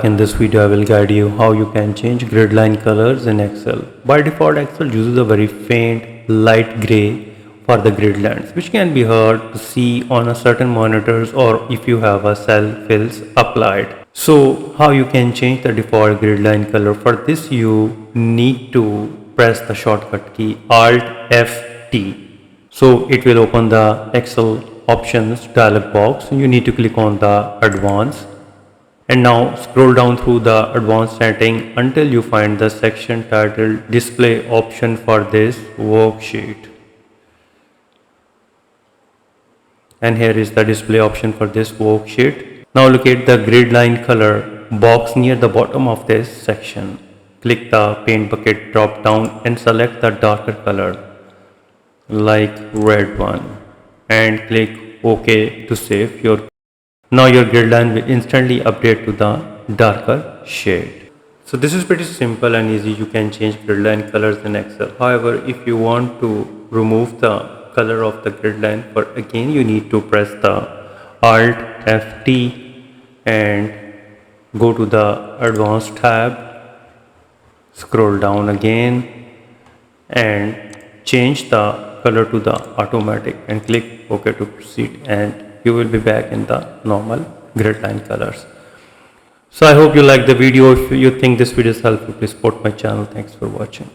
In this video I will guide you how you can change grid line colors in Excel. By default Excel uses a very faint light gray for the grid lines, which can be hard to see on a certain monitors or if you have a cell fills applied. So how you can change the default grid line color? For this you need to press the shortcut key Alt F-T. So it will open the Excel options dialog box and you need to click on the advanced. And now scroll down through the advanced setting until you find the section titled display option for this worksheet. And here is the display option for this worksheet. Now locate the grid line color box near the bottom of this section. Click the paint bucket drop down and select the darker color like red one and click OK to save your. Now your grid line will instantly update to the darker shade. So this is pretty simple and easy. You can change grid line colors in Excel. However, if you want to remove the color of the grid line, but again you need to press the Alt F-T and go to the advanced tab, scroll down again and change the color to the automatic and click OK to proceed, and you will be back in the normal grid line colors. So I hope you like the video. If you think this video is helpful, please support my channel. Thanks for watching.